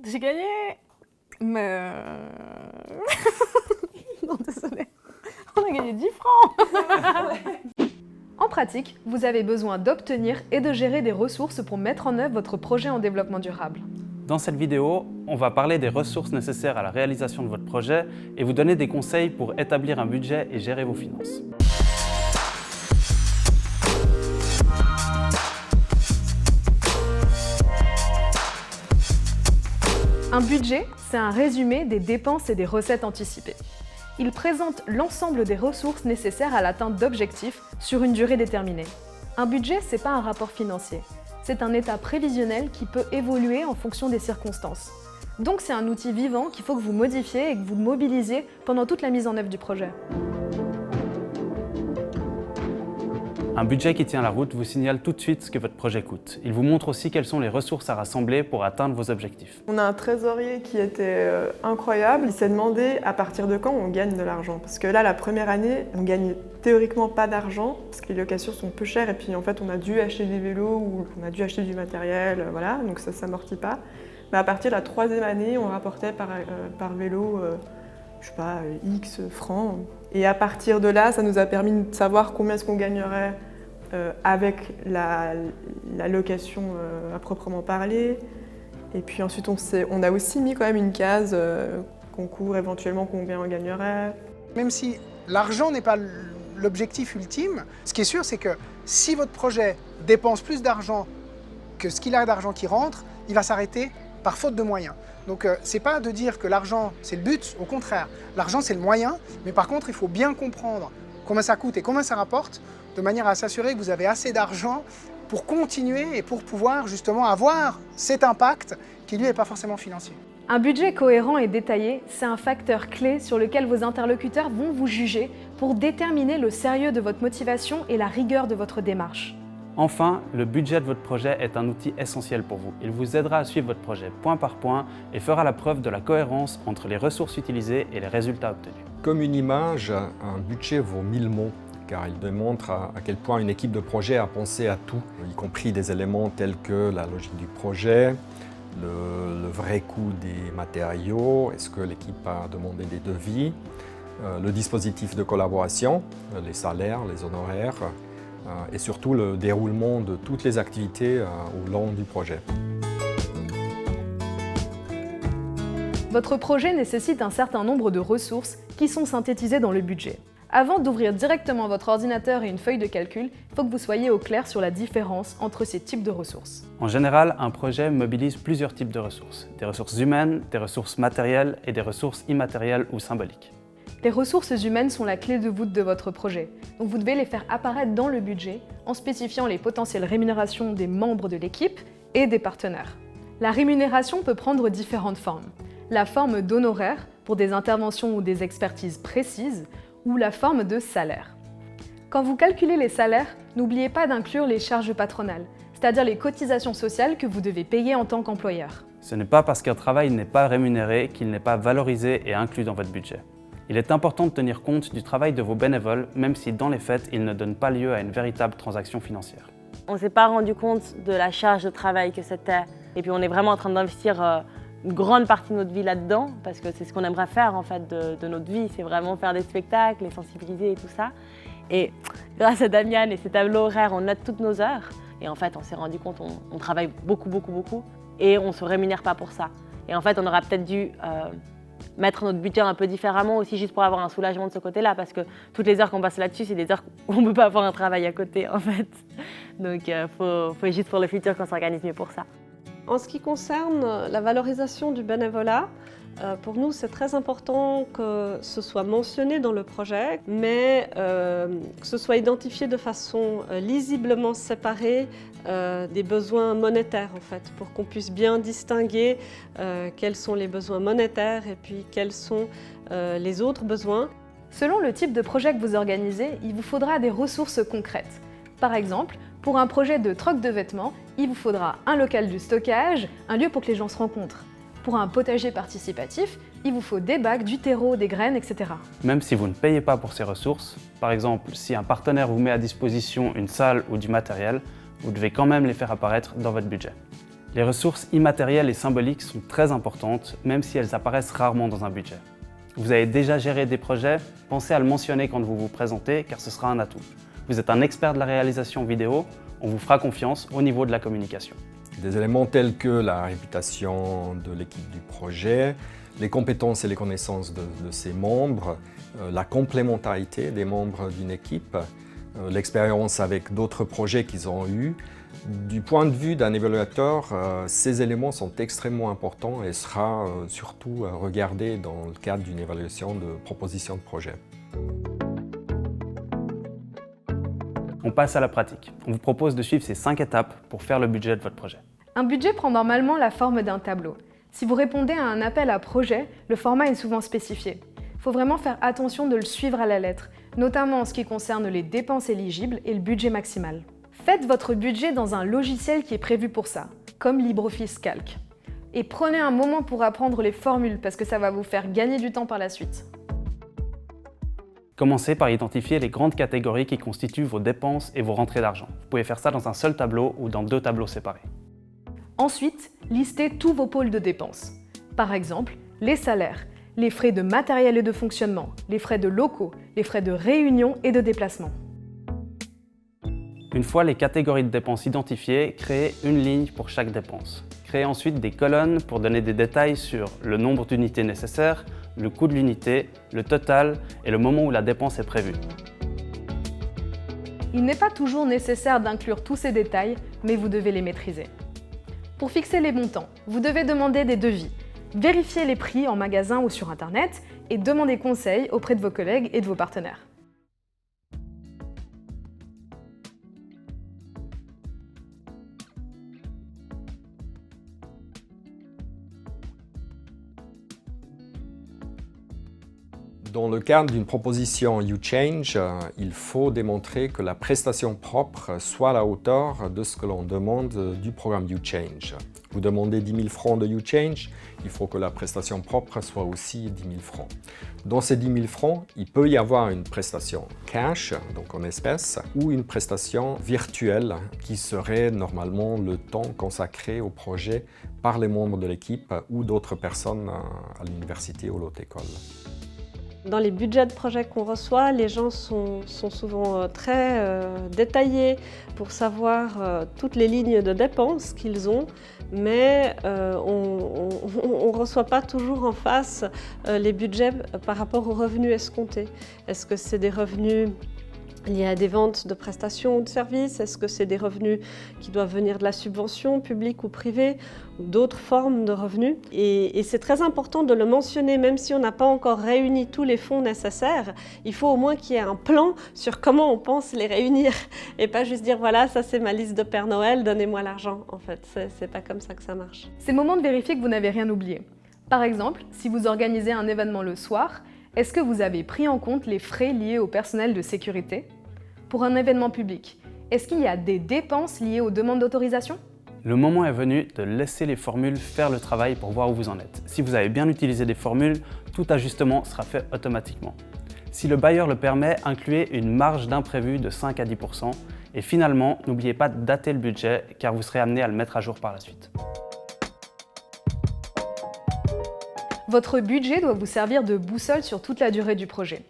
J'ai gagné. Mais... Non, désolé. On a gagné 10 francs. En pratique, vous avez besoin d'obtenir et de gérer des ressources pour mettre en œuvre votre projet en développement durable. Dans cette vidéo, on va parler des ressources nécessaires à la réalisation de votre projet et vous donner des conseils pour établir un budget et gérer vos finances. Un budget, c'est un résumé des dépenses et des recettes anticipées. Il présente l'ensemble des ressources nécessaires à l'atteinte d'objectifs sur une durée déterminée. Un budget, c'est pas un rapport financier. C'est un état prévisionnel qui peut évoluer en fonction des circonstances. Donc c'est un outil vivant qu'il faut que vous modifiez et que vous mobilisiez pendant toute la mise en œuvre du projet. Un budget qui tient la route vous signale tout de suite ce que votre projet coûte. Il vous montre aussi quelles sont les ressources à rassembler pour atteindre vos objectifs. On a un trésorier qui était incroyable. Il s'est demandé à partir de quand on gagne de l'argent. Parce que là, la première année, on gagne théoriquement pas d'argent parce que les locations sont peu chères et puis en fait, on a dû acheter des vélos ou on a dû acheter du matériel, voilà, donc ça s'amortit pas. Mais à partir de la troisième année, on rapportait par vélo, je sais pas, X francs. Et à partir de là, ça nous a permis de savoir combien est-ce qu'on gagnerait avec la location à proprement parler. Et puis ensuite, on a aussi mis quand même une case concours, éventuellement combien on gagnerait. Même si l'argent n'est pas l'objectif ultime, ce qui est sûr, c'est que si votre projet dépense plus d'argent que ce qu'il a d'argent qui rentre, il va s'arrêter par faute de moyens. Donc c'est pas de dire que l'argent c'est le but, au contraire, l'argent c'est le moyen, mais par contre il faut bien comprendre combien ça coûte et combien ça rapporte, de manière à s'assurer que vous avez assez d'argent pour continuer et pour pouvoir justement avoir cet impact qui lui n'est pas forcément financier. Un budget cohérent et détaillé, c'est un facteur clé sur lequel vos interlocuteurs vont vous juger pour déterminer le sérieux de votre motivation et la rigueur de votre démarche. Enfin, le budget de votre projet est un outil essentiel pour vous. Il vous aidera à suivre votre projet point par point et fera la preuve de la cohérence entre les ressources utilisées et les résultats obtenus. Comme une image, un budget vaut 1000 mots, car il démontre à quel point une équipe de projet a pensé à tout, y compris des éléments tels que la logique du projet, le vrai coût des matériaux, est-ce que l'équipe a demandé des devis, le dispositif de collaboration, les salaires, les honoraires, et surtout le déroulement de toutes les activités au long du projet. Votre projet nécessite un certain nombre de ressources qui sont synthétisées dans le budget. Avant d'ouvrir directement votre ordinateur et une feuille de calcul, il faut que vous soyez au clair sur la différence entre ces types de ressources. En général, un projet mobilise plusieurs types de ressources. Des ressources humaines, des ressources matérielles et des ressources immatérielles ou symboliques. Les ressources humaines sont la clé de voûte de votre projet, donc vous devez les faire apparaître dans le budget en spécifiant les potentielles rémunérations des membres de l'équipe et des partenaires. La rémunération peut prendre différentes formes. La forme d'honoraires pour des interventions ou des expertises précises, ou la forme de salaire. Quand vous calculez les salaires, n'oubliez pas d'inclure les charges patronales, c'est-à-dire les cotisations sociales que vous devez payer en tant qu'employeur. Ce n'est pas parce qu'un travail n'est pas rémunéré qu'il n'est pas valorisé et inclus dans votre budget. Il est important de tenir compte du travail de vos bénévoles, même si dans les faits, il ne donne pas lieu à une véritable transaction financière. On ne s'est pas rendu compte de la charge de travail que c'était. Et puis on est vraiment en train d'investir une grande partie de notre vie là-dedans, parce que c'est ce qu'on aimerait faire en fait de notre vie, c'est vraiment faire des spectacles, les sensibiliser et tout ça. Et grâce à Damian et ses tableaux horaires, on note toutes nos heures. Et en fait, on s'est rendu compte on travaille beaucoup, et on ne se rémunère pas pour ça. Et en fait, on aurait peut-être dû mettre notre budget un peu différemment aussi, juste pour avoir un soulagement de ce côté-là, parce que toutes les heures qu'on passe là-dessus, c'est des heures où on ne peut pas avoir un travail à côté, en fait. Donc, faut juste pour le futur qu'on s'organise mieux pour ça. En ce qui concerne la valorisation du bénévolat, pour nous, c'est très important que ce soit mentionné dans le projet, mais que ce soit identifié de façon lisiblement séparée des besoins monétaires, en fait, pour qu'on puisse bien distinguer quels sont les besoins monétaires et puis quels sont les autres besoins. Selon le type de projet que vous organisez, il vous faudra des ressources concrètes. Par exemple, pour un projet de troc de vêtements, il vous faudra un local de stockage, un lieu pour que les gens se rencontrent. Pour un potager participatif, il vous faut des bacs, du terreau, des graines, etc. Même si vous ne payez pas pour ces ressources, par exemple, si un partenaire vous met à disposition une salle ou du matériel, vous devez quand même les faire apparaître dans votre budget. Les ressources immatérielles et symboliques sont très importantes, même si elles apparaissent rarement dans un budget. Vous avez déjà géré des projets, pensez à le mentionner quand vous vous présentez, car ce sera un atout. Vous êtes un expert de la réalisation vidéo, on vous fera confiance au niveau de la communication. Des éléments tels que la réputation de l'équipe du projet, les compétences et les connaissances de ses membres, la complémentarité des membres d'une équipe, l'expérience avec d'autres projets qu'ils ont eus. Du point de vue d'un évaluateur, ces éléments sont extrêmement importants et sera surtout regardé dans le cadre d'une évaluation de proposition de projet. On passe à la pratique. On vous propose de suivre ces 5 étapes pour faire le budget de votre projet. Un budget prend normalement la forme d'un tableau. Si vous répondez à un appel à projet, le format est souvent spécifié. Il faut vraiment faire attention de le suivre à la lettre, notamment en ce qui concerne les dépenses éligibles et le budget maximal. Faites votre budget dans un logiciel qui est prévu pour ça, comme LibreOffice Calc. Et prenez un moment pour apprendre les formules parce que ça va vous faire gagner du temps par la suite. Commencez par identifier les grandes catégories qui constituent vos dépenses et vos rentrées d'argent. Vous pouvez faire ça dans un seul tableau ou dans 2 tableaux séparés. Ensuite, listez tous vos pôles de dépenses. Par exemple, les salaires, les frais de matériel et de fonctionnement, les frais de locaux, les frais de réunion et de déplacement. Une fois les catégories de dépenses identifiées, créez une ligne pour chaque dépense. Créez ensuite des colonnes pour donner des détails sur le nombre d'unités nécessaires, le coût de l'unité, le total et le moment où la dépense est prévue. Il n'est pas toujours nécessaire d'inclure tous ces détails, mais vous devez les maîtriser. Pour fixer les montants, vous devez demander des devis, vérifier les prix en magasin ou sur Internet et demander conseil auprès de vos collègues et de vos partenaires. Dans le cadre d'une proposition YouChange, il faut démontrer que la prestation propre soit à la hauteur de ce que l'on demande du programme YouChange. Vous demandez 10 000 francs de YouChange, il faut que la prestation propre soit aussi 10 000 francs. Dans ces 10 000 francs, il peut y avoir une prestation cash, donc en espèces, ou une prestation virtuelle qui serait normalement le temps consacré au projet par les membres de l'équipe ou d'autres personnes à l'université ou l'autre école. Dans les budgets de projet qu'on reçoit, les gens sont souvent très détaillés pour savoir toutes les lignes de dépenses qu'ils ont, mais on ne reçoit pas toujours en face les budgets par rapport aux revenus escomptés. Est-ce que c'est des revenus liés à des ventes de prestations ou de services? Est-ce que c'est des revenus qui doivent venir de la subvention publique ou privée ou d'autres formes de revenus? Et c'est très important de le mentionner, même si on n'a pas encore réuni tous les fonds nécessaires. Il faut au moins qu'il y ait un plan sur comment on pense les réunir et pas juste dire voilà, ça c'est ma liste de Père Noël, donnez-moi l'argent. En fait, c'est pas comme ça que ça marche. C'est le moment de vérifier que vous n'avez rien oublié. Par exemple, si vous organisez un événement le soir, est-ce que vous avez pris en compte les frais liés au personnel de sécurité? Pour un événement public, est-ce qu'il y a des dépenses liées aux demandes d'autorisation? Le moment est venu de laisser les formules faire le travail pour voir où vous en êtes. Si vous avez bien utilisé des formules, tout ajustement sera fait automatiquement. Si le bailleur le permet, incluez une marge d'imprévu de 5 à 10%. Et finalement, n'oubliez pas de dater le budget car vous serez amené à le mettre à jour par la suite. Votre budget doit vous servir de boussole sur toute la durée du projet.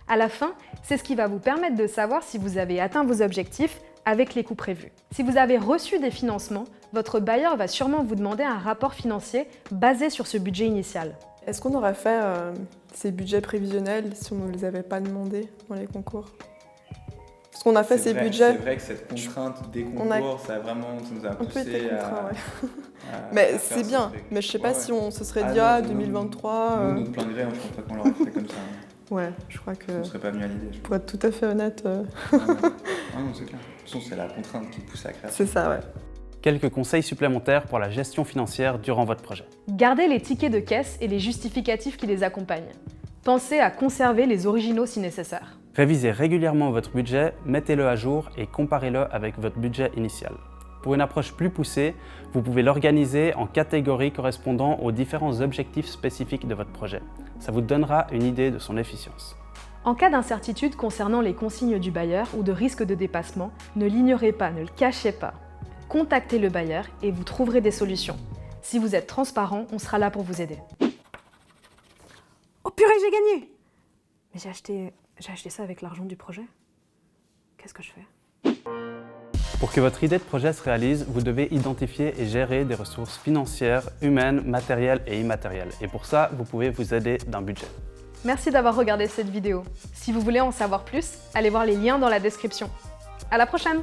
À la fin, c'est ce qui va vous permettre de savoir si vous avez atteint vos objectifs avec les coûts prévus. Si vous avez reçu des financements, votre bailleur va sûrement vous demander un rapport financier basé sur ce budget initial. Est-ce qu'on aurait fait ces budgets prévisionnels si on ne les avait pas demandés dans les concours? Parce qu'on a fait ces budgets... C'est vrai que cette contrainte des concours, ça nous a poussé à... Mais c'est bien, mais je sais pas si on se serait dit « Ah, 2023... » Nous, notre plein gré, je pense pas qu'on l'aurait fait comme ça. Ouais, je crois que... On serait pas venu à l'idée. Pour être tout à fait honnête... non, c'est clair. De toute façon, c'est la contrainte qui pousse à la création. C'est ça, ouais. Quelques conseils supplémentaires pour la gestion financière durant votre projet. Gardez les tickets de caisse et les justificatifs qui les accompagnent. Pensez à conserver les originaux si nécessaire. Révisez régulièrement votre budget, mettez-le à jour et comparez-le avec votre budget initial. Pour une approche plus poussée, vous pouvez l'organiser en catégories correspondant aux différents objectifs spécifiques de votre projet. Ça vous donnera une idée de son efficience. En cas d'incertitude concernant les consignes du bailleur ou de risque de dépassement, ne l'ignorez pas, ne le cachez pas. Contactez le bailleur et vous trouverez des solutions. Si vous êtes transparent, on sera là pour vous aider. Oh purée, j'ai gagné! Mais j'ai acheté ça avec l'argent du projet. Qu'est-ce que je fais? Pour que votre idée de projet se réalise, vous devez identifier et gérer des ressources financières, humaines, matérielles et immatérielles. Et pour ça, vous pouvez vous aider d'un budget. Merci d'avoir regardé cette vidéo. Si vous voulez en savoir plus, allez voir les liens dans la description. À la prochaine!